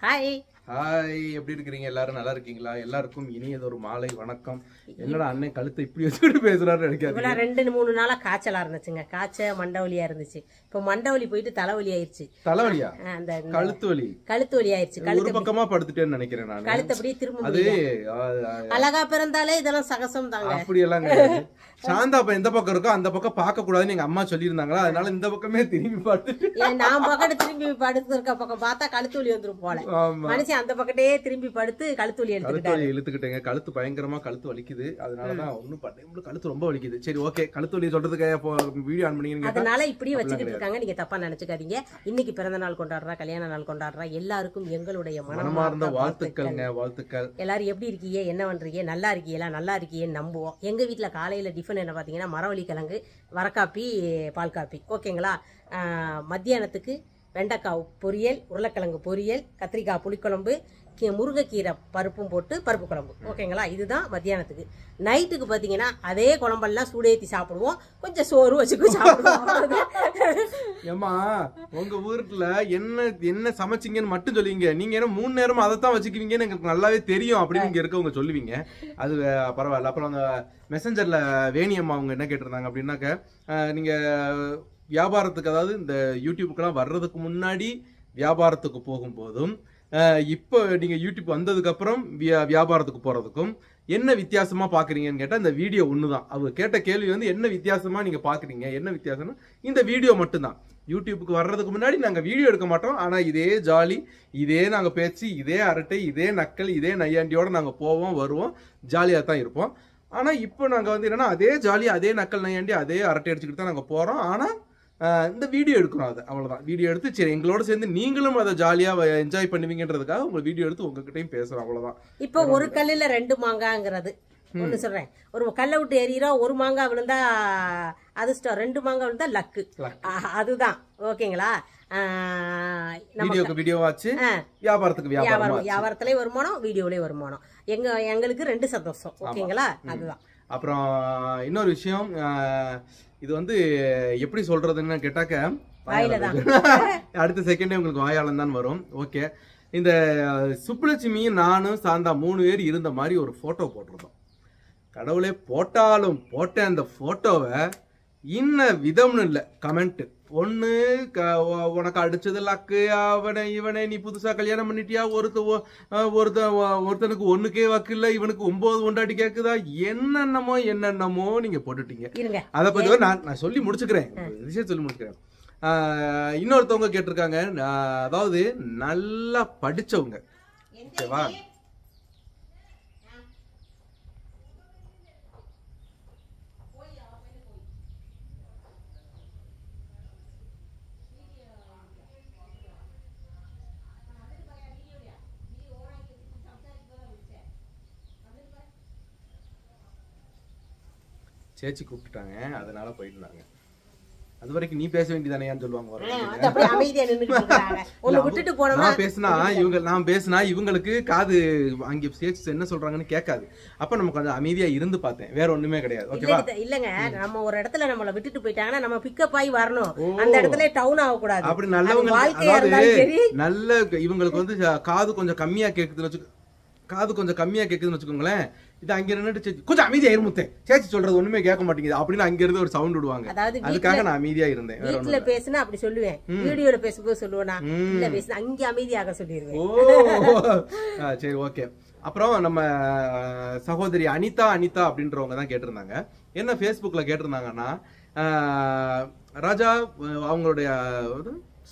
Hi hi, எப்படி இருக்கிறீங்க? எல்லாரும் நல்லா இருக்கீங்களா? எல்லாருக்கும் இனியதொரு மாலை வணக்கம். என்னடா அண்ணன் கழுத்தை இப்படி வச்சுட்டு பேசுறாரு நினைக்காது. 2-3 நாளா காய்ச்சலா இருந்துச்சுங்க. மண்டவலியா இருந்துச்சு. இப்ப மண்டவலி போயிட்டு தலைவலி ஆயிருச்சு. தலைவலியா? அந்த கழுத்து வலி. கழுத்து வலி ஆயிருச்சு. ஒரு பக்கமா படுத்துட்டேன்னு நினைக்கிறேன் நான். கழுத்து அப்படியே திரும்ப அது அழகா பிறந்தாலே இதெல்லாம் சகசம் தாங்க. அப்படி எல்லாம் கிடையாது. சாந்தா அப்ப எந்த பக்கம் இருக்கோ அந்த பக்கம் பார்க்க கூடாதுன்னு எங்க அம்மா சொல்லியிருந்தாங்களா, அதனால இந்த பக்கமே திரும்பி பார்த்து நான் பக்கம் திரும்பி படுத்து இருக்க பக்கம் பார்த்தா கழுத்து வலி வந்துரும் போல. மனுஷன் அந்த பக்கத்தே திரும்பி படுத்து கழுத்து வலி இழுத்துக்கிட்டேங்க. கழுத்து பயங்கரமா கழுத்து வலிக்குது. அதனாலதான் ஒண்ணும் பண்ண கழுத்து ரொம்ப வலிக்குது. சரி, ஓகே, கழுத்து வலி சொல்றதுக்கு வீடியோ ஆன் பண்ணீங்க. அதனால இப்படியே வச்சுக்கிட்டு இருக்காங்க. நீங்க தப்பா நினைச்சுக்காதீங்க. இன்னைக்கு பிறந்த நாள் கொண்டாடுறா, கல்யாண நாள் கொண்டாடுறா எல்லாருக்கும் எங்களுடைய மனமார்ந்த வாழ்த்துக்கள்ங்க. வாழ்த்துக்கள். எல்லாரும் எப்படி இருக்கீங்க, என்ன பண்றீங்க, நல்லா இருக்கீங்களா? நல்லா இருக்கீங்கன்னு நம்புவோம். எங்க வீட்டுல காலையில டிஃபன் என்ன பாத்தீங்கன்னா மரவள்ளி கிழங்கு, வரக்காப்பி, பால் காப்பி. ஓகேங்களா? மத்தியானத்துக்கு வெண்டைக்காய் பொரியல், உருளைக்கிழங்கு பொரியல், கத்திரிக்காய் புளிக்குழம்பு, முருங்கைக்கீரை பருப்பும் போட்டு பருப்பு குழம்பு. ஓகேங்களா? இதுதான் மத்தியானத்துக்கு. நைட்டுக்கு பாத்தீங்கன்னா அதே குழம்பெல்லாம் சூடேத்தி சாப்பிடுவோம். கொஞ்சம் சோறு வச்சுக்க சாப்பிடுவோம். ஏமா, உங்க ஊருக்குள்ள என்ன சமைச்சிங்கன்னு மட்டும் சொல்லுவீங்க. நீங்க என்ன 3 நேரம் அதைத்தான் வச்சுக்குவீங்கன்னு எங்களுக்கு நல்லாவே தெரியும் அப்படின்னு இங்க இருக்கவங்க சொல்லுவீங்க. அது பரவாயில்ல. அப்புறம் அந்த மெசஞ்சர்ல வேணியம்மா அவங்க என்ன கேட்டிருந்தாங்க அப்படின்னாக்க, நீங்க வியாபாரத்துக்கு, அதாவது இந்த யூடியூபுக்கெல்லாம் வர்றதுக்கு முன்னாடி வியாபாரத்துக்கு போகும்போதும் இப்போ நீங்க யூடியூப் வந்ததுக்கு அப்புறம் வியாபாரத்துக்கு போறதுக்கும் என்ன வித்தியாசமா பாக்குறீங்கன்னு கேட்டா, இந்த வீடியோ ஒண்ணுதான். அவங்க கேட்ட கேள்வி வந்து என்ன வித்தியாசமா நீங்க பாக்குறீங்க, என்ன வித்தியாசம்னா இந்த வீடியோ மட்டும்தான். யூடியூபுக்கு வர்றதுக்கு முன்னாடி நாங்க வீடியோ எடுக்க மாட்டோம். ஆனா இதே ஜாலி, இதே நாங்க பேச்சு, இதே அரட்டை, இதே நக்கல், இதே நையாண்டியோட நாங்க போவோம் வருவோம், ஜாலியா தான் இருப்போம். ஆனா இப்போ நாங்க வந்து என்னன்னா அதே ஜாலி, அதே நக்கல் நையாண்டி, அதே அரட்டை அடிச்சுக்கிட்டு தான் நாங்க போறோம். ஆனா இந்த வீடியோ எடுக்கிறோம். அது அவ்வளவுதான். வீடியோ எடுத்து சரி எங்களோட சேர்ந்து நீங்களும் அதை ஜாலியா என்ஜாய் பண்ணுவீங்கன்றதுக்காக உங்க வீடியோ எடுத்து உங்ககிட்டயும் பேசுறோம். அவ்வளவுதான். இப்போ ஒரு கல்லுல 2 மாங்காங்கிறது ஒண்ணு சொல்றேன். ஒரு கல்லை விட்டு ஏறிறோம், ஒரு மாங்காய் விழுந்தா அதிர்ஷ்டம், 2 மாங்காய் விழுந்தா லக்கு. அதுதான். ஓகேங்களா? வீடியோவாச்சு, வியாபாரத்துக்கு வியாபாரத்திலே வருமானம், வீடியோலயே வருமானம். எங்களுக்கு 2 சந்தோஷம். ஓகேங்களா? அதுதான். அப்புறம் இன்னொரு விஷயம், இது வந்து எப்படி சொல்றதுன்னு கேட்டாக்க, அடுத்த செகண்டே உங்களுக்கு வாயாளம் தான் வரும். ஓகே, இந்த சுப்புலட்சுமியும் நானும் சாந்தா 3 பேர் இருந்த மாதிரி ஒரு போட்டோ போட்டிருந்தோம். கடவுளே, போட்டாலும் போட்டேன் அந்த போட்டோவை இன்ன விதம்னு இல்லை கமெண்ட். ஒண்ணு உனக்கு அடிச்சது லக்கு, இவனை நீ புதுசா கல்யாணம் பண்ணிட்டியா, ஒருத்தனுக்கு 1K வாக்கு இல்ல, இவனுக்கு 9 கொண்டாட்டி கேக்குதா, என்னென்னமோ நீங்க போட்டுட்டீங்க. அதை பத்தி நான் சொல்லி முடிச்சுக்கிறேன். விஷயம் சொல்லி முடிச்சுக்கிறேன். இன்னொருத்தவங்க கேட்டிருக்காங்க, அதாவது நல்லா படிச்சவங்க. ஓகேவா? சேச்சி கூப்பிட்டாங்க, அதனால போயிருந்தாங்க. அது வரைக்கும் நீ பேச வேண்டியதானேன்னு சொல்லுவாங்க. நான் பேசினா இவங்களுக்கு காது அங்க சேச்சி என்ன சொல்றாங்கன்னு கேட்காது. அப்ப நமக்கு கொஞ்சம் அமைதியா இருந்து பார்த்தேன், வேற ஒண்ணுமே கிடையாது. ஓகேவா? இல்லங்க, நம்ம ஒரு இடத்துல நம்மள விட்டுட்டு போயிட்டாங்கன்னா நம்ம பிக்கப் ஆகி வரணும். அந்த இடத்துல டவுன் ஆக கூடாது. அப்படி நல்லவங்க, நல்ல இவங்களுக்கு வந்து காது கொஞ்சம் கம்மியா கேக்குதுன்னு வச்சுக்கோங்களேன். இது அங்க நின்னுட்டு கொஞ்சம் அமைதியா இருமுத்தேன், சேச்சி சொல்றது ஒண்ணுமே கேட்க மாட்டேங்குது அப்படின்னு அங்க இருந்து ஒரு சவுண்ட் விடுவாங்க. அதுக்காக நான் அமைதியா இருந்தேன். வீட்டுல பேசினா அப்படி சொல்லுவேன், வீடியோல பேசும்போது சொல்லுவேனா, இல்ல பேசினா அங்க அமைதியாக சொல்லிடுவேன். ஓ சரி, ஓகே. அப்புறம் நம்ம சகோதரி அனிதா அப்படின்றவங்க தான் கேட்டிருந்தாங்க. என்ன Facebookல கேட்டிருந்தாங்கன்னா, ராஜா அவங்களுடைய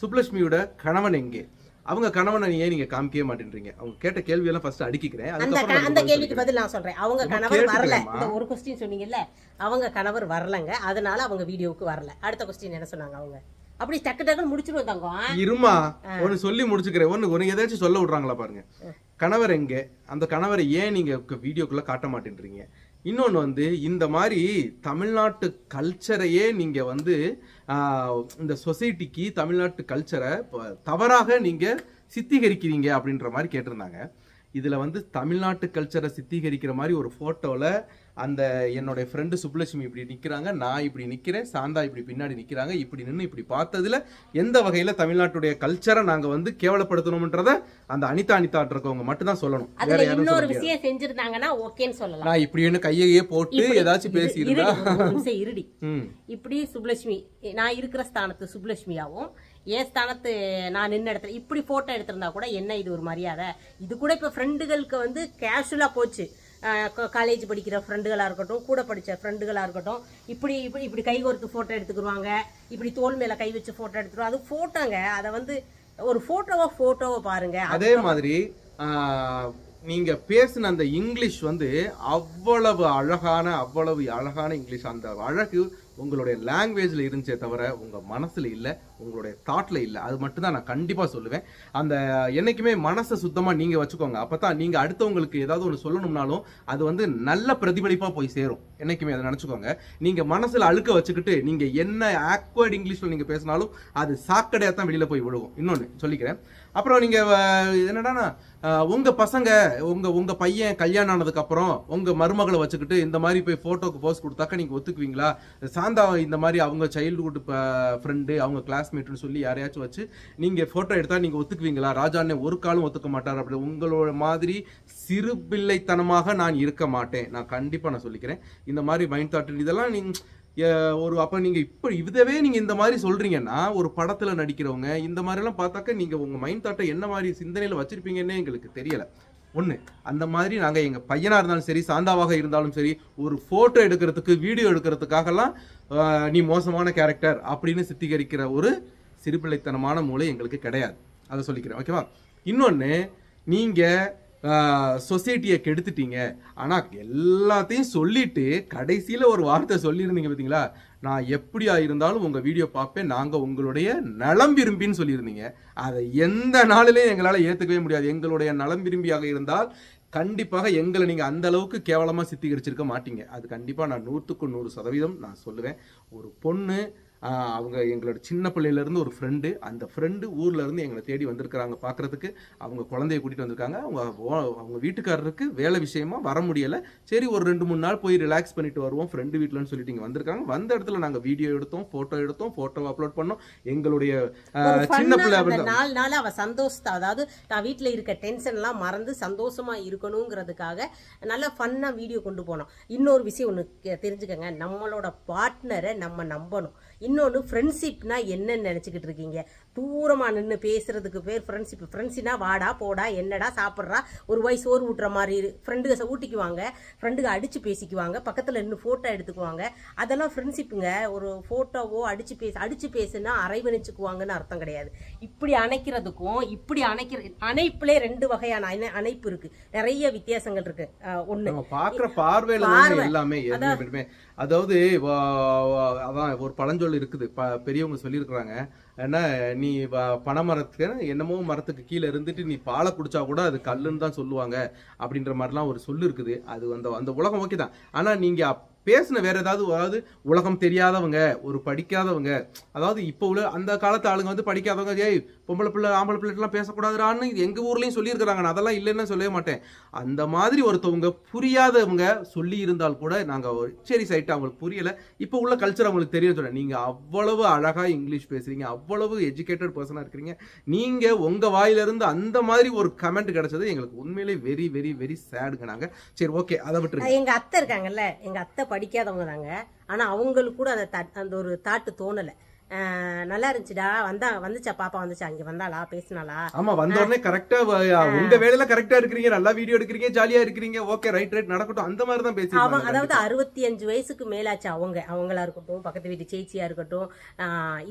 சுப்புலட்சுமியோட கணவன் எங்கே, அவங்க கணவனை ஏன் நீங்க காமிக்கவே மாட்டேன்றீங்க? அவங்க கேட்ட கேள்வி எல்லாம் ஃபர்ஸ்ட் அடிக்கிறேன். அந்த கேள்விக்கு பதில் நான் சொல்றேன். அவங்க கணவர் வரல. இந்த ஒரு क्वेश्चन சொன்னீங்கல்ல, அவங்க கணவர் வரலங்க, அதனால அவங்க வீடியோவுக்கு வரல. அடுத்த क्वेश्चन என்ன சொன்னாங்க அவங்க? அப்படி டக்கு முடிச்சிருவோம் தங்கம். இருமா, ஒன்னு சொல்லி முடிச்சுக்கிறேன். ஒன்னு ஏதாச்சும் சொல்ல விடுறாங்களா பாருங்க. கணவர் எங்க, அந்த கணவரை ஏன் நீங்க வீடியோக்குள்ள காட்ட மாட்டேன்றீங்க? இன்னொன்று வந்து இந்த மாதிரி தமிழ்நாட்டு கல்ச்சரையே நீங்கள் வந்து இந்த சொசைட்டிக்கு தமிழ்நாட்டு கல்ச்சரை தவறாக நீங்கள் சித்தீகரிக்கிறீங்க அப்படின்ற மாதிரி கேட்டிருந்தாங்க. இதில் வந்து தமிழ்நாட்டு கல்ச்சரை சித்தீகரிக்கிற மாதிரி ஒரு ஃபோட்டோவில் அந்த என்னுடைய ஃப்ரெண்டு சுப்புலட்சுமி இப்படி நிக்கிறாங்க, நான் இப்படி நிக்கிறேன், சாந்தா இப்படி பின்னாடி நிக்கிறாங்க, இப்படி நின்று இப்படி பார்த்ததுல எந்த வகையில தமிழ்நாட்டுடைய கல்ச்சரை நாங்க வந்து கேவலப்படுத்தணும்ன்றத அந்த அனிதா இருக்கவங்க மட்டும் தான் சொல்லணும். வேற யாரும் இன்னொரு விஷயம் செஞ்சிருந்தாங்கன்னா ஓகேன்னு சொல்லலாம். நான் இப்படின்னு கையையே போட்டு ஏதாச்சும் பேசி இருந்தா இருடி இப்படி சுப்புலட்சுமி நான் இருக்கிற ஸ்தானத்து சுப்புலட்சுமியாவும் என் ஸ்தானத்து நான் நின்ன இடத்துல இப்படி போட்டோ எடுத்திருந்தா கூட என்ன இது ஒரு மரியாதை? இது கூட இப்ப ஃப்ரெண்டுகளுக்கு வந்து கேஷுவலா போச்சு. காலேஜ் படிக்கிற ஃப்ரெண்டுகளா இருக்கட்டும், கூட படிச்ச ஃப்ரெண்டுகளா இருக்கட்டும், இப்படி இப்படி இப்படி கை கோர்த்து போட்டோ எடுத்துக்கிடுவாங்க, இப்படி தோல் மேல கை வச்சு போட்டோ எடுத்துருவாங்க. அது போட்டோங்க. அதை வந்து ஒரு போட்டோவை பாருங்க. அதே மாதிரி நீங்க பேசின அந்த இங்கிலீஷ் வந்து அவ்வளவு அழகான இங்கிலீஷ். அந்த அழகு உங்களுடைய லாங்குவேஜ்ல இருந்துச்சே தவிர உங்க மனசுல இல்ல, உங்களுடைய தாட்ல இல்ல. அது மட்டும் தான் நான் கண்டிப்பா சொல்லுவேன். அந்த என்னைக்குமே மனசை சுத்தமா நீங்க வச்சுக்கோங்க. அப்பதான் நீங்க அடுத்தவங்களுக்கு ஏதாவது ஒன்று சொல்லணும்னாலும் அது வந்து நல்ல பிரதிபலிப்பா போய் சேரும். என்னைக்குமே அதை நினைச்சுக்கோங்க. நீங்க மனசுல அழுக்க வச்சுக்கிட்டு நீங்க என்ன ஆக்வர்ட் இங்கிலீஷ்ல நீங்க பேசினாலும் அது சாக்கடையா தான் வெளியில போய் விழுகும். இன்னொன்னு சொல்லிக்கிறேன். அப்புறம் நீங்க என்னடா உங்க பசங்க உங்க பையன் கல்யாணம் ஆனதுக்கு அப்புறம் உங்க மருமகளை வச்சுக்கிட்டு இந்த மாதிரி போய் போட்டோக்கு போஸ்ட் கொடுத்தாக்க நீங்க ஒத்துக்குவீங்களா? சாந்தா இந்த மாதிரி அவங்க சைல்டுஹுட் ஃப்ரெண்டு, அவங்க கிளாஸ்மேட்னு சொல்லி யாரையாச்சும் வச்சு நீங்க போட்டோ எடுத்தா நீங்க ஒத்துக்குவீங்களா? ராஜாண்ணே ஒரு காலம் ஒத்துக்க மாட்டார். அப்படி உங்களோட மாதிரி சிறு பிள்ளைத்தனமாக நான் இருக்க மாட்டேன். நான் கண்டிப்பா நான் சொல்லிக்கிறேன். இந்த மாதிரி மைண்ட் தாட் இதெல்லாம் நீங்க அப்ப நீங்க இப்ப இதவே நீங்க இந்த மாதிரி சொல்றீங்கன்னா ஒரு படத்துல நடிக்கிறவங்க இந்த மாதிரி எல்லாம் பார்த்தாக்க நீங்க உங்க மைண்ட் தாட்டை என்ன மாதிரி சிந்தனையில வச்சிருப்பீங்கன்னு எங்களுக்கு தெரியல. ஒண்ணு அந்த மாதிரி நாங்க எங்க பையனா இருந்தாலும் சரி, சாந்தாவாக இருந்தாலும் சரி, ஒரு போட்டோ எடுக்கிறதுக்கு வீடியோ எடுக்கிறதுக்காகலாம் நீ மோசமான கேரக்டர் அப்படின்னு சித்தரிக்கிற ஒரு சிறுபிள்ளைத்தனமான மூளை எங்களுக்கு கிடையாது. அதை சொல்லிக்கிறேன். ஓகேவா? இன்னொன்னு, நீங்க சொசைட்டியை கெடுத்துட்டீங்க. ஆனா எல்லாத்தையும் சொல்லிட்டு கடைசியில ஒரு வார்த்தை சொல்லியிருந்தீங்க பார்த்தீங்களா, நான் எப்படியா இருந்தாலும் உங்க வீடியோ பார்ப்பேன், நாங்க உங்களுடைய நலம் விரும்பின்னு சொல்லியிருந்தீங்க. அதை எந்த நாளிலையும் எங்களால ஏத்துக்கவே முடியாது. எங்களுடைய நலம் விரும்பியாக இருந்தால் கண்டிப்பாக எங்களை நீங்க அந்த அளவுக்கு கேவலமா சித்தரிச்சிருக்க மாட்டீங்க. அது கண்டிப்பா நான் 100க்கு 100% நான் சொல்லுவேன். ஒரு பொண்ணு அவங்க எங்களோட சின்ன பிள்ளையில இருந்து ஒரு ஃப்ரெண்டு, அந்த ஃப்ரெண்டு ஊர்ல இருந்து எங்களை தேடி வந்திருக்கிறாங்க பார்க்கறதுக்கு. அவங்க குழந்தைய கூட்டிட்டு வந்திருக்காங்க. அவங்க வீட்டுக்காரருக்கு வேலை விஷயமா வர முடியல. சரி ஒரு 2-3 நாள் போய் ரிலாக்ஸ் பண்ணிட்டு வருவோம் ஃப்ரெண்டு வீட்டுலன்னு சொல்லிட்டு இங்க வந்திருக்காங்க. வந்த இடத்துல நாங்க வீடியோ எடுத்தோம், போட்டோ அப்லோட் பண்ணோம். எங்களுடைய சின்ன பிள்ளை 4 நாள் அவ சந்தோஷத்தை, அதாவது நான் வீட்டுல இருக்க டென்ஷன் எல்லாம் மறந்து சந்தோஷமா இருக்கணுங்கிறதுக்காக நல்ல ஃபன்னா வீடியோ கொண்டு போனோம். இன்னொரு விஷயம் ஒண்ணு தெரிஞ்சுக்கங்க, நம்மளோட பார்ட்னரை நம்ம நம்பணும். இன்னொன்னு, ஃப்ரெண்ட்ஷிப்னா என்னன்னு நினைச்சுக்கிட்டு இருக்கீங்க? தூரமா நின்று பேசுறதுக்கு பேர் ஃப்ரெண்ட்ஷிப். ஃப்ரெண்ட்ஸ்னா வாடா போடா என்னடா சாப்பிட்றா ஒரு வாய் சோறு ஊட்டுற மாதிரி ஃப்ரெண்டுக ஊட்டிக்குவாங்க, ஃப்ரெண்டுக அடிச்சு பேசிக்குவாங்க, பக்கத்துல நின்று போட்டோ எடுத்துக்குவாங்க. அதெல்லாம் ஃப்ரெண்ட்ஷிப்புங்க. ஒரு போட்டோவோ அடிச்சு பேசுனா அரைவணிச்சுக்குவாங்கன்னு அர்த்தம் கிடையாது. இப்படி அணைக்கிறதுக்கும் இப்படி அணைப்புலே 2 வகையான அணைப்பு இருக்கு. நிறைய வித்தியாசங்கள் இருக்கு. ஒண்ணு பாக்குற பார்வையில எல்லாமே அதாவது அதான் ஒரு பழஞ்சொல் இருக்குது, பெரியவங்க சொல்லியிருக்கிறாங்க. ஏன்னா நீ பனைமரத்துக்கு என்னமோ மரத்துக்கு கீழே இருந்துட்டு நீ பாலை குடிச்சா கூட அது கல்லுன்னு தான் சொல்லுவாங்க அப்படின்ற மாதிரிலாம் ஒரு சொல்லு இருக்குது. அது அந்த உலகம் ஓகே தான். ஆனா நீங்க பேசின வேற ஏதாவது உலகம் தெரியாதவங்க, ஒரு படிக்காதவங்க, அதாவது இப்போ உள்ள அந்த காலத்து ஆளுங்க வந்து படிக்காதவங்க, ஏய் பொம்பளை பிள்ளை ஆம்பளை பிள்ளைலாம் பேசக்கூடாதுன்னு எங்க ஊர்லயும் சொல்லியிருக்கிறாங்க. நான் அதெல்லாம் இல்லைன்னு சொல்லவே மாட்டேன். அந்த மாதிரி ஒருத்தவங்க புரியாதவங்க சொல்லி இருந்தால் கூட நாங்க சரி சைட்டு அவங்களுக்கு புரியல, இப்போ உள்ள கல்ச்சர் அவங்களுக்கு தெரிய சொல்றேன். நீங்க அவ்வளவு அழகா இங்கிலீஷ் பேசுறீங்க, அவ்வளவு எஜுகேட்டட் பர்சனா இருக்கிறீங்க. நீங்க உங்க வாயிலிருந்து அந்த மாதிரி ஒரு கமெண்ட் கிடைச்சது எங்களுக்கு உண்மையிலே வெரி வெரி வெரி சேடுங்க. நாங்க சரி ஓகே அதை விட்டுருங்க. எங்க அத்தை இருக்காங்கல்ல, எங்க அத்தை படிக்காதவங்க தாங்க. ஆனா அவங்களுக்கு கூட அந்த ஒரு தாட்டு தோணல. நல்லா இருந்துச்சுடா, வந்துச்சா பாப்பா, வந்துச்சா, அங்க வந்தாளா, பேசினாளா? ஆமா, வந்த உடனே கரெக்டா உங்க வேலையில கரெக்டா இருக்கிறீங்க, நல்லா வீடியோ எடுக்கிறீங்க, ஜாலியா இருக்கிறீங்க, ஓகே ரைட் நடக்கட்டும், அந்த மாதிரி தான் பேசி. அதாவது 65 வயசுக்கு மேலாச்சு அவங்களா இருக்கட்டும், பக்கத்து வீட்டு சேச்சியா இருக்கட்டும்,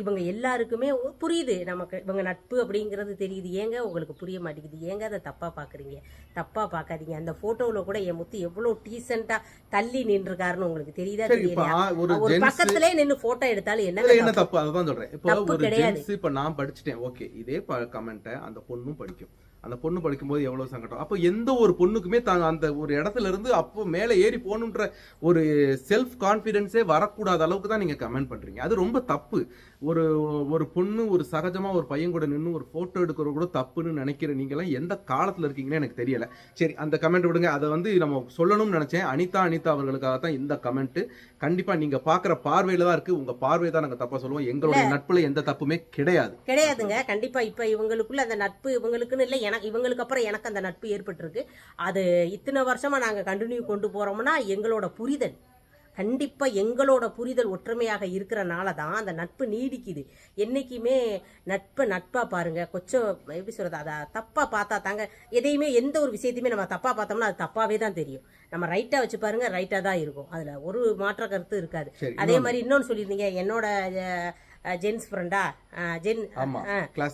இவங்க எல்லாருக்குமே புரியுது நமக்கு இவங்க நட்பு அப்படிங்கறது தெரியுது. ஏங்க உங்களுக்கு புரிய மாட்டேங்குது? ஏங்க அதை தப்பா பாக்குறீங்க? தப்பா பாக்காதீங்க. அந்த போட்டோல கூட என் முத்து எவ்வளவு டீசென்டா தள்ளி நின்றுருக்காருன்னு உங்களுக்கு தெரியுதா? தெரியல. ஒரு பக்கத்திலே நின்று போட்டோ எடுத்தாலும் என்ன தப்பு? அததான் சொல்றேன். இப்போ ஒரு ஜென்ஸ் இப்ப நான் படிச்சுட்டேன், ஓகே, இதே கமெண்ட்டை அந்த பொண்ணும் படிக்கும். அந்த பொண்ணு படிக்கும்போது எவ்வளவு சங்கடம். அப்போ எந்த ஒரு பொண்ணுக்குமே அந்த ஒரு இடத்துல இருந்து அப்போ மேல ஏறி போகணுன்ற ஒரு செல்ஃப் கான்பிடன்ஸே வரக்கூடாத அளவுக்கு தான் நீங்க கமெண்ட் பண்றீங்க. அது ரொம்ப தப்பு. ஒரு ஒரு பொண்ணு ஒரு சகஜமா ஒரு பையன் கூட நின்று ஒரு போட்டோ எடுக்கிறது கூட தப்புன்னு நினைக்கிற நீங்க எல்லாம் எந்த காலத்துல இருக்கீங்கன்னு எனக்கு தெரியல. சரி, அந்த கமெண்ட் விடுங்க. அதை நம்ம சொல்லணும்னு நினைச்சேன். அனிதா அவர்களுக்காக தான் இந்த கமெண்ட். கண்டிப்பா நீங்க பாக்குற பார்வையில தான் இருக்கு. உங்க பார்வை தான் நாங்க தப்பா சொல்லுவோம். எங்களுடைய நட்புல எந்த தப்புமே கிடையாதுங்க. கண்டிப்பா இப்ப இவங்களுக்குள்ள அந்த நட்பு இவங்களுக்குன்னு இல்ல, இவங்களுக்கு அப்புறம் எனக்கு அந்த நட்பு ஏற்பட்டிருக்கு. அது இத்தனை வருஷமா நாங்க கண்டினியூ கொண்டு போறோம்னா எங்களோட புரிதல், கண்டிப்பா எங்களோட புரிதல் ஒற்றுமையாக இருக்கிறனால தான் அந்த நட்பு நீடிக்குது. என்னைக்குமே நட்பா பாருங்க. கொஞ்சம் எப்படி சொல்றது, அதை தப்பா பார்த்தா தாங்க எதையுமே, எந்த ஒரு விஷயத்தையுமே நம்ம தப்பா பார்த்தோம்னா அது தப்பாவே தான் தெரியும். நம்ம ரைட்டா வச்சு பாருங்க, ரைட்டா தான் இருக்கும். அதுல ஒரு மாற்ற கருத்து இருக்காது. அதே மாதிரி இன்னொன்னு சொல்லியிருந்தீங்க, என்னோட ஜென்ஸ் ஃப்ரெண்டா,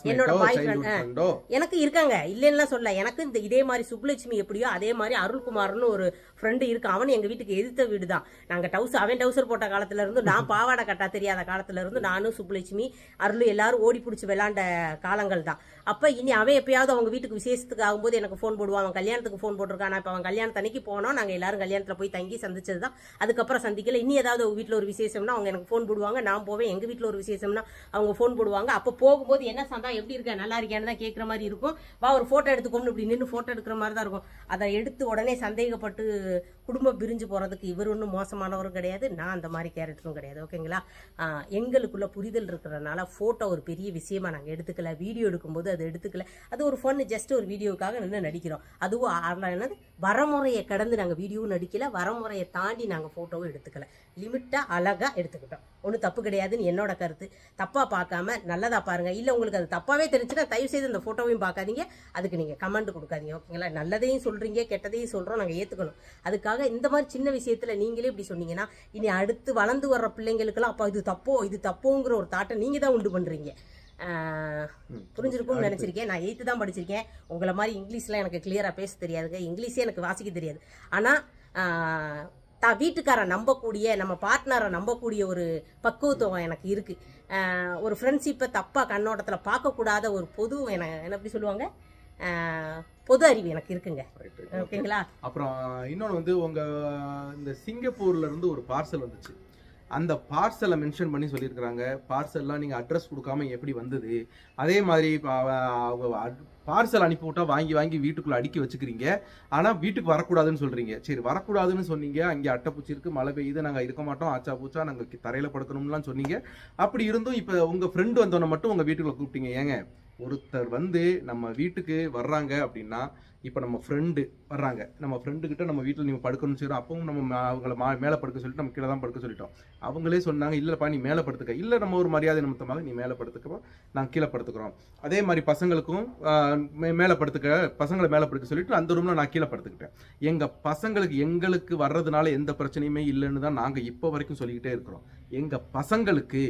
என்னோட பாய் ஃப்ரெண்ட் எனக்கு இருக்காங்க, இல்லைன்னா சொல்ல. எனக்கு இதே மாதிரி சுப்புலட்சுமி எப்படியோ அதே மாதிரி அருள்குமார்னு ஒரு ஃப்ரெண்டு இருக்கு. அவன் எங்க வீட்டுக்கு எதிர்த்த வீடு தான். நாங்க அவன் டவுசர் போட்ட காலத்துல இருந்து, நான் பாவாடை கட்டா தெரியாத காலத்துல இருந்து நானும் சுப்புலட்சுமி அருள் எல்லாரும் ஓடி பிடிச்சி விளையாண்ட காலங்கள் தான். அப்ப இனி அவன் எப்பயாவது அவங்க வீட்டுக்கு விசேஷத்துக்கு ஆகும்போது எனக்கு போன் போடுவான். அவன் கல்யாணத்துக்கு போன் போட்டிருக்கான். இப்ப அவன் கல்யாணத்து அன்னைக்கு போனோம், நாங்க எல்லாரும் கல்யாணத்துல போய் தங்கி சந்திச்சதுதான். அதுக்கப்புறம் சந்திக்கல. இனி ஏதாவது வீட்டுல ஒரு விசேஷம்னா அவங்க எனக்கு போன் போடுவாங்க, நான் போவேன். எங்க வீட்டுல ஒரு விசேஷம்னா அவங்க போன் போடுவாங்க. அப்ப போகும்போது என்ன சந்தா, எப்படி இருக்க, நல்லா இருக்கியான்னு தான் கேட்கிற மாதிரி இருக்கும். வா ஒரு போட்டோ எடுத்துக்கோம்னு இப்படி நின்று போட்டோ எடுக்கிற மாதிரி தான் இருக்கும். அதை எடுத்து உடனே சந்தேகப்பட்டு குடும்பம் பிரிஞ்சு போறதுக்கு இவர் ஒன்றும் மோசமானவரும் கிடையாது, நான் அந்த மாதிரி கேரக்டரும் கிடையாது. ஓகேங்களா? எங்களுக்குள்ள புரிதல் இருக்கிறதுனால போட்டோ ஒரு பெரிய விஷயமா நாங்கள் எடுத்துக்கல. வீடியோ எடுக்கும்போது அது எடுத்துக்கல. அது ஒரு ஃபன், ஜஸ்ட் ஒரு வீடியோக்காக நின்று நடிக்கிறோம். அதுவும் என்னது, வரமுறையை கடந்து நாங்கள் வீடியோவும் நடிக்கல, வரமுறையை தாண்டி நாங்கள் போட்டோவும் எடுத்துக்கல. லிமிட்டா அழகா எடுத்துக்கிட்டோம். ஒன்றும் தப்பு கிடையாதுன்னு என்னோட கருத்து. தப்பா பார்க்காம நல்லதா பாருங்க. இல்ல உங்களுக்கு அது தப்பாவே தெரிஞ்சுன்னா தயவு செய்து அந்த போட்டோவையும் பார்க்காதீங்க, அதுக்கு நீங்க கமெண்ட் கொடுக்காதீங்க. ஓகேங்களா? நல்லதையும் சொல்றீங்க, கெட்டதையும் சொல்றோம், நாங்க ஏத்துக்கணும். அதுக்காக இந்த மாதிரி சின்ன விஷயத்துல நீங்களே இப்படி சொன்னீங்கன்னா இனி அடுத்து வளர்ந்து வர்ற பிள்ளைங்களுக்கெல்லாம் அப்பா இது தப்போங்கிற ஒரு தாட்டை நீங்க தான் உண்டு பண்றீங்க. புரிஞ்சிருக்கும்னு நினைச்சிருக்கேன். நான் 8th தான் படிச்சிருக்கேன். உங்களை மாதிரி இங்கிலீஷ்லாம் எனக்கு கிளியரா பேச தெரியாதுங்க. இங்கிலீஷே எனக்கு வாசிக்க தெரியாது. ஆனா வீட்டுக்கார நம்பக்கூடிய, நம்ம பார்ட்னரை நம்பக்கூடிய ஒரு பக்குவத்துவம் எனக்கு இருக்கு. ஒரு ஃப்ரெண்ட்ஷிப்பை தப்பா கண்ணோட்டத்துல பார்க்கக்கூடாத ஒரு பொது, என்ன எப்படி சொல்லுவாங்க, பொது அறிவு எனக்கு இருக்குங்க. ஓகேங்களா? அப்புறம் இன்னொன்று உங்க இந்த சிங்கப்பூர்ல இருந்து ஒரு பார்சல் வந்துச்சு. அந்த பார்சலை மென்ஷன் பண்ணி சொல்லியிருக்கிறாங்க. பார்சல்லாம் நீங்கள் அட்ரஸ் கொடுக்காம எப்படி வந்தது, அதே மாதிரி பார்சல் அனுப்பி விட்டா வாங்கி வீட்டுக்குள்ளே அடுக்கி வச்சுக்கிறீங்க. ஆனால் வீட்டுக்கு வரக்கூடாதுன்னு சொல்கிறீங்க. சரி, வரக்கூடாதுன்னு சொன்னீங்க, அங்கே அட்டைப்பூச்சி இருக்குது, மழை பெய்யுது, நாங்கள் இருக்க மாட்டோம், ஆச்சா பூச்சா நாங்கள் தரையில் படுக்கணும்லாம் சொன்னீங்க. அப்படி இருந்தும் இப்போ உங்கள் ஃப்ரெண்டு வந்தோன்னே மட்டும் உங்கள் வீட்டுக்குள்ளே கூப்பிட்டீங்க. ஏங்க, ஒருத்தர் நம்ம வீட்டுக்கு வர்றாங்க அப்படின்னா, இப்போ நம்ம ஃப்ரெண்டு வர்றாங்க, நம்ம ஃப்ரெண்டுக்கிட்ட நம்ம வீட்டில் நீங்கள் படுக்கணும்னு சொல்லிடும். அப்பவும் நம்ம அவங்கள மேலே படுக்க சொல்லிட்டு நம்ம கீழே தான் படுக்க சொல்லிட்டோம். அவங்களே சொன்னாங்க, இல்லைப்பா நீ மேலே படுத்துக்க. இல்லை, நம்ம ஒரு மரியாதை நிமித்தமாக நீ மேலே படுத்துக்கப்போ நாங்கள் கீழே படுத்துக்கிறோம். அதே மாதிரி பசங்களுக்கும் மேலே பசங்களை மேலே படுக்க சொல்லிட்டு அந்த ரூமில் நான் கீழே படுத்துக்கிட்டேன். எங்களுக்கு வர்றதுனால எந்த பிரச்சனையுமே இல்லைன்னு தான் நாங்கள் இப்போ வரைக்கும் சொல்லிக்கிட்டே இருக்கிறோம். எங்கள் பசங்களுக்கு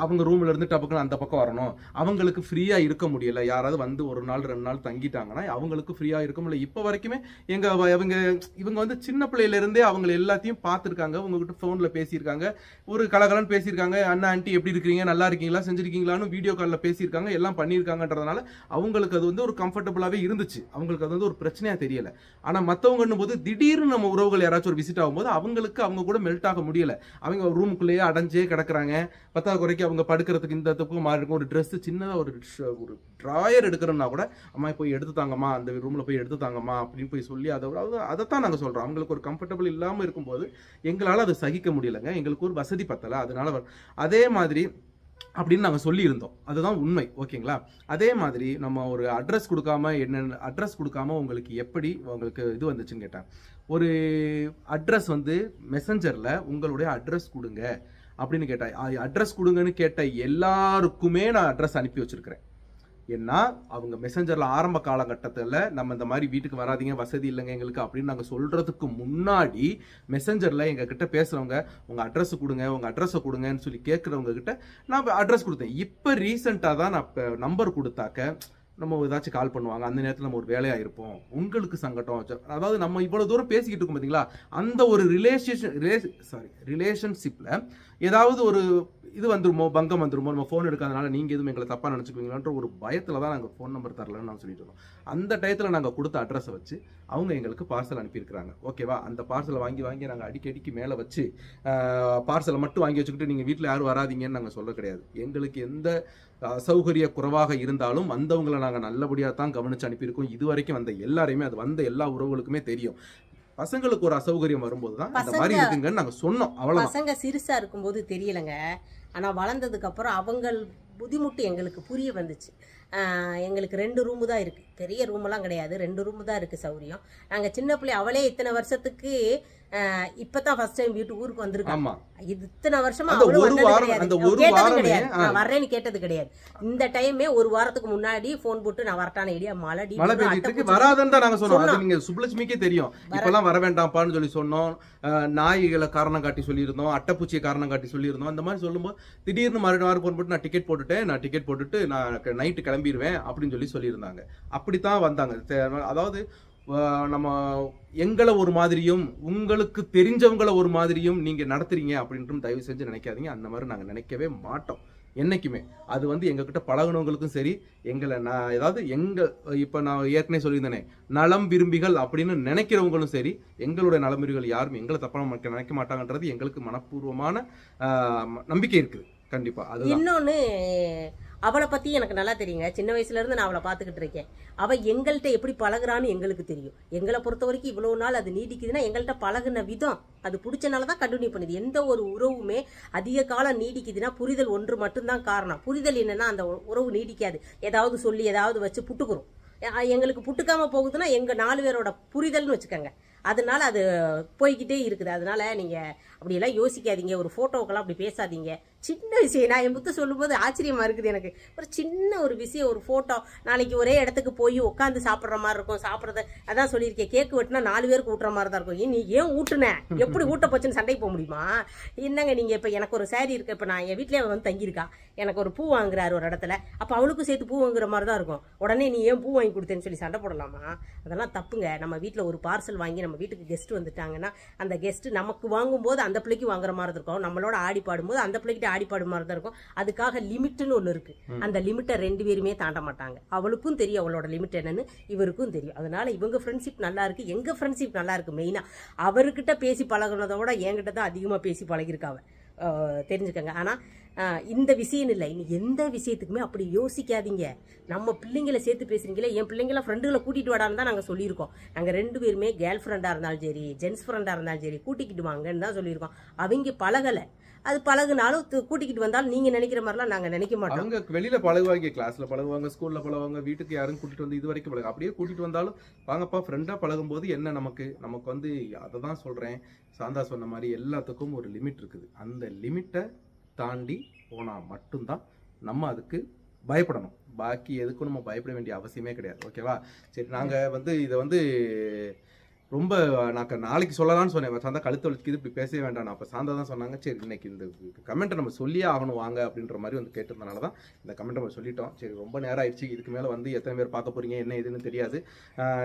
அவங்க ரூம்ல இருந்து டப்புக்குன்னு அந்த பக்கம் வரணும், அவங்களுக்கு ஃப்ரீயா இருக்க முடியல. யாராவது வந்து 1 நாள் 2 நாள் தங்கிட்டாங்கன்னா அவங்களுக்கு ஃப்ரீயா இருக்க முடியல. இப்போ வரைக்குமே இவங்க சின்ன பிள்ளையில இருந்தே அவங்க எல்லாத்தையும் பார்த்துருக்காங்க. உங்ககிட்ட போன்ல பேசியிருக்காங்க, ஒரு கலகலன்னு பேசியிருக்காங்க. அண்ணா ஆண்டி எப்படி இருக்கிறீங்க, நல்லா இருக்கீங்களா, செஞ்சிருக்கீங்களான்னு வீடியோ காலில் பேசியிருக்காங்க, எல்லாம் பண்ணியிருக்காங்கன்றதுனால அவங்களுக்கு அது ஒரு கம்ஃபர்டபுளாகவே இருந்துச்சு. அவங்களுக்கு அது ஒரு பிரச்சனையா தெரியல. ஆனா மற்றவங்கன்னும் போது திடீர்னு நம்ம உறவுகள் யாராச்சும் ஒரு விசிட் ஆகும்போது அவங்க கூட மெல்ட் ஆக முடியல. அவங்க ரூமுக்குள்ளேயே அடைஞ்சே கிடக்குறாங்க. 10வது வரைக்கும் அவங்க படுக்கிறதுக்கு இந்த தப்புக்கும் மாறி இருக்கும். ஒரு ட்ரெஸ் சின்னதாக ஒரு ட்ராயர் எடுக்கிறோம்னா கூட, அம்மா போய் எடுத்து தாங்கம்மா, அந்த ரூமில் போய் எடுத்து தாங்கம்மா அப்படின்னு போய் சொல்லி அதைத்தான் நாங்கள் சொல்கிறோம். அவங்களுக்கு ஒரு கம்ஃபர்டபுள் இல்லாமல் இருக்கும்போது எங்களால் அதை சகிக்க முடியலங்க. எங்களுக்கு ஒரு வசதி பத்தலை, அதனால அதே மாதிரி அப்படின்னு நாங்கள் சொல்லியிருந்தோம். அதுதான் உண்மை. ஓகேங்களா? அதே மாதிரி நம்ம ஒரு அட்ரஸ் கொடுக்காம உங்களுக்கு எப்படி உங்களுக்கு இது வந்துச்சுன்னு கேட்டேன். ஒரு அட்ரஸ் மெசஞ்சரில் உங்களுடைய அட்ரஸ் கொடுங்க அப்படின்னு கேட்டேன். அட்ரஸ் கொடுங்கன்னு கேட்ட எல்லாருக்குமே நான் அட்ரஸ் அனுப்பி வச்சிருக்கிறேன். ஏன்னா அவங்க மெசஞ்சரில் ஆரம்ப காலகட்டத்தில் நம்ம இந்த மாதிரி வீட்டுக்கு வராதிங்க, வசதி இல்லைங்க எங்களுக்கு அப்படின்னு நாங்கள் சொல்கிறதுக்கு முன்னாடி மெசஞ்சரில் எங்ககிட்ட பேசுகிறவங்க உங்கள் அட்ரஸை கொடுங்கன்னு சொல்லி கேட்குறவங்க கிட்ட நான் அட்ரஸ் கொடுத்தேன். இப்போ ரீசெண்டாக தான் நான் நம்பர் கொடுத்தாக்க நம்ம ஏதாச்சும் கால் பண்ணுவாங்க, அந்த நேரத்தில் நம்ம ஒரு வேலையாக இருப்போம், உங்களுக்கு சங்கடம். அதாவது நம்ம இவ்வளோ தூரம் பேசிக்கிட்டு இருக்கோம் பார்த்தீங்களா, அந்த ஒரு ரிலேஷன்ஷிப்பில் ஏதாவது ஒரு இது வந்துருமோ, பங்கம் வந்துருமோ, நம்ம ஃபோன் எடுக்காதனால நீங்கள் எதுவும் எங்களை தப்பாக நினச்சிக்குவீங்களான்ற ஒரு பயத்தில் தான் நாங்கள் ஃபோன் நம்பர் தரலன்னு நான் சொல்லிட்டு இருக்கோம். அந்த டயத்தில் நாங்கள் கொடுத்த அட்ரஸை வச்சு அவங்க எங்களுக்கு பார்சல் அனுப்பியிருக்கிறாங்க. ஓகேவா? அந்த பார்சலை வாங்கி நாங்கள் அடிக்கடிக்கு மேலே வச்சு பார்சலை மட்டும் வாங்கி வச்சுக்கிட்டு நீங்கள் வீட்டில் யாரும் வராதிங்கன்னு நாங்கள் சொல்ல கிடையாது. எங்களுக்கு எந்த அசௌகரிய குறைவாக இருந்தாலும் வந்தவங்களை நாங்கள் நல்லபடியாக தான் கவனித்து அனுப்பியிருக்கோம். இது வரைக்கும் வந்த எல்லாரையுமே, அது வந்த எல்லா உறவுகளுக்குமே தெரியும். பசங்களுக்கு ஒரு அசௌகரியம் வரும்போது தான் இந்த மாதிரி இருக்குங்கன்னு நாங்கள் சொன்னோம். அவ்வளோ பசங்க சிறுசா இருக்கும்போது தெரியலைங்க. ஆனா வளர்ந்ததுக்கு அப்புறம் அவங்க புத்திமுட்டு எங்களுக்கு புரிய வந்துச்சு. எங்களுக்கு 2 ரூமு தான் இருக்கு, பெரிய ரூமெல்லாம் கிடையாது, 2 ரூமு தான் இருக்கு சௌரியம். நாங்க சின்ன பிள்ளை, அவளே இத்தனை வருஷத்துக்கு இப்பதான் ஃபர்ஸ்ட் டைம் ஊருக்கு வந்திருக்காங்க. இது இத்தனை வருஷமா நான் வர்றேன்னு கேட்டது கிடையாது. இந்த டைமே ஒரு வாரத்துக்கு முன்னாடி போன் போட்டு நான் வரட்டான ஐடியா, மழை வராதுன்னு தான் நாங்க சொன்னோம். அது நீங்க சுப்புலட்சுமிக்கே தெரியும். இப்பெல்லாம் வர வேண்டாம்ப்பான்னு சொல்லி சொன்னோம். நாய்களை காரணம் காட்டி சொல்லியிருந்தோம், அட்டைப்பூச்சியை காரணம் காட்டி சொல்லியிருந்தோம். அந்த மாதிரி சொல்லும்போது திடீர்னு மறுநாள் போன் போட்டு நான் டிக்கெட் போட்டுட்டு நான் நைட்டு கிளம்பிடுவேன் அப்படின்னு சொல்லியிருந்தாங்க. அப்படித்தான் வந்தாங்க. அதாவது நம்ம எங்களை ஒரு மாதிரியும் உங்களுக்கு தெரிஞ்சவங்களை ஒரு மாதிரியும் நீங்க நடத்துறீங்க அப்படின்றும் தயவு செஞ்சு நினைக்காதீங்க. அந்த மாதிரி நாங்க நினைக்கவே மாட்டோம் என்னைக்குமே. அது எங்ககிட்ட பழகினவங்களுக்கும் சரி, எங்களை நான் ஏதாவது இப்ப நான் ஏற்கனவே சொல்லியிருந்தேனே, நலம் விரும்பிகள் அப்படின்னு நினைக்கிறவங்களும் சரி, எங்களுடைய நலம் விரும்பிகள் யாரும் எங்களை தப்பான நினைக்க மாட்டாங்கன்றது எங்களுக்கு மனப்பூர்வமான நம்பிக்கை இருக்குது. கண்டிப்பா. அது இன்னொன்னு, அவளை பத்தி எனக்கு நல்லா தெரியுங்க. சின்ன வயசுல இருந்து நான் அவளை பாத்துக்கிட்டு இருக்கேன். அவ எங்கள்கிட்ட எப்படி பழகுறான்னு எங்களுக்கு தெரியும். எங்களை பொறுத்த வரைக்கும் இவ்வளவு நாள் அது நீடிக்குதுன்னா எங்கள்கிட்ட பழகுன விதம் அது பிடிச்சனாலதான் கண்டினியூ பண்ணுது. எந்த ஒரு உறவுமே அதிக காலம் நீடிக்குதுன்னா புரிதல் ஒன்று மட்டும்தான் காரணம். புரிதல் என்னன்னா அந்த உறவு நீடிக்காது. ஏதாவது சொல்லி ஏதாவது வச்சு புட்டுக்குறோம். எங்களுக்கு புட்டுக்காம போகுதுன்னா எங்க 4 பேரோட புரிதல்னு வச்சுக்கோங்க. அதனால அது போய்கிட்டே இருக்குது. அதனால நீங்க அப்படியெல்லாம் யோசிக்காதீங்க. ஒரு போட்டோக்கெல்லாம் அப்படி பேசாதீங்க. சின்ன விஷயம், நான் என் புத்த சொல்லும்போது ஆச்சரியமா இருக்குது எனக்கு. ஒரு சின்ன ஒரு விஷயம், ஒரு போட்டோ. நாளைக்கு ஒரே இடத்துக்கு போய் உட்காந்து சாப்பிட்ற மாதிரி இருக்கும். சாப்பிட்றது அதான் சொல்லியிருக்கேன், கேக்கு வெட்டினா 4 பேருக்கு ஊட்டுற மாதிரி தான் இருக்கும். நீ ஏன் ஊட்டுன, எப்படி ஊட்ட போச்சுன்னு சண்டைக்கு போக முடியுமா? என்னங்க நீங்க இப்ப எனக்கு ஒரு சாரி இருக்கு, இப்ப நான் என் வீட்லயே வந்து தங்கியிருக்கா, எனக்கு ஒரு பூ வாங்குறாரு ஒரு இடத்துல, அப்ப அவளுக்கும் சேர்த்து பூ வாங்குற மாதிரி தான் இருக்கும். உடனே நீ ஏன் பூ வாங்கி கொடுத்தேன்னு சொல்லி சண்டை போடலாமா? அதெல்லாம் தப்புங்க. நம்ம வீட்டுல ஒரு பார்சல் வாங்கி நம்ம வீட்டுக்கு கெஸ்ட் வந்துட்டாங்கன்னா அந்த கெஸ்ட் நமக்கு வாங்கும்போது அந்த பிள்ளைக்கு வாங்குற மாதிரி இருக்கும், நம்மளோட ஆடி பாடும்போது அந்த பிள்ளைகிட்ட ஆடி பாடு மாதிரி தான் இருக்கும். அதுக்காக லிமிட்னு ஒண்ணு இருக்கு. அந்த லிமிட்டை 2 பேருமே தாண்ட மாட்டாங்க. அவளுக்கும் தெரியும் அவளோட லிமிட் என்னன்னு, இவருக்கும் தெரியும். அதனால இவங்க ஃப்ரெண்ட்ஷிப் நல்லா இருக்கு, எங்க ஃப்ரெண்ட்ஷிப் நல்லா இருக்கு. மெயினா அவர்கிட்ட பேசி பழகுனதை விட என்கிட்ட தான் அதிகமா பேசி பழகிருக்காவ, தெரிஞ்சுக்கங்க. ஆனா இந்த விஷயம் இல்லை, இனி எந்த விஷயத்துக்குமே அப்படி யோசிக்காதீங்க. நம்ம பிள்ளைங்களை சேர்த்து பேசுறீங்களே, என் பிள்ளைங்களை ஃப்ரெண்டுகளை கூட்டிட்டு வாடான்னு தான் நாங்க சொல்லியிருக்கோம். நாங்க 2 பேருமே கேர்ள் ஃப்ரெண்டா இருந்தாலும் சரி, ஜென்ஸ் ஃப்ரெண்டா இருந்தாலும் சரி, கூட்டிக்கிட்டு வாங்கன்னு தான் சொல்லியிருக்கோம். அவங்க பழகலை, அது பழகுனாலும் கூட்டிக்கிட்டு வந்தாலும் நீங்க நினைக்கிற மாதிரிலாம் நாங்க நினைக்க மாட்டோம். அவங்க வெளியில பழகுவாங்க, கிளாஸ்ல பழகுவாங்க, ஸ்கூல்ல பழகுவாங்க, வீட்டுக்கு யாரும் கூட்டிட்டு வந்து இது வரைக்கும் பழகு. அப்படியே கூட்டிட்டு வந்தாலும் வாங்கப்பா ஃப்ரெண்டா பழகும் போது என்ன நமக்கு அதை தான் சொல்றேன். சாந்தா சொன்ன மாதிரி எல்லாத்துக்கும் ஒரு லிமிட் இருக்குது. அந்த லிமிட்டை தாண்டி போனா மட்டும்தான் நம்ம அதுக்கு பயப்படணும். பாக்கி எதுக்கும் நம்ம பயப்பட வேண்டிய அவசியமே கிடையாது. ஓகேவா? சரி, நாங்க இதை ரொம்ப நாளைக்கு சொல்லலாம்னு சொன்னேன். சாந்தா கழுத்து வலிக்குது, இப்படி பேசவே வேண்டாம். நான் அப்போ சாந்தா தான் சொன்னாங்க, சரி இன்னைக்கு இந்த கமெண்ட்டை நம்ம சொல்லியே ஆகணும் வாங்க அப்படின்ற மாதிரி கேட்டிருந்தனால தான் இந்த கமெண்ட்டை நம்ம சொல்லிட்டோம். சரி, ரொம்ப நேரம் ஆயிடுச்சு. இதுக்கு மேலே எத்தனை பேர் பார்க்க போறீங்க என்ன இதுன்னு தெரியாது.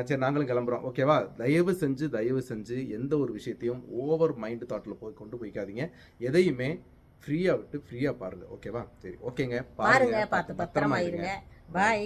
சரி, நாங்களும் கிளம்புறோம். ஓகேவா? தயவு செஞ்சு எந்த ஒரு விஷயத்தையும் ஓவர் மைண்ட் தாட்டில் கொண்டு போய்க்காதீங்க. எதையுமே ஃப்ரீயா விட்டு ஃப்ரீயா பாருங்க. ஓகேவா? சரி, ஓகேங்க, பாருங்க, பார்த்து பத்திரமா இருங்க. பாய்.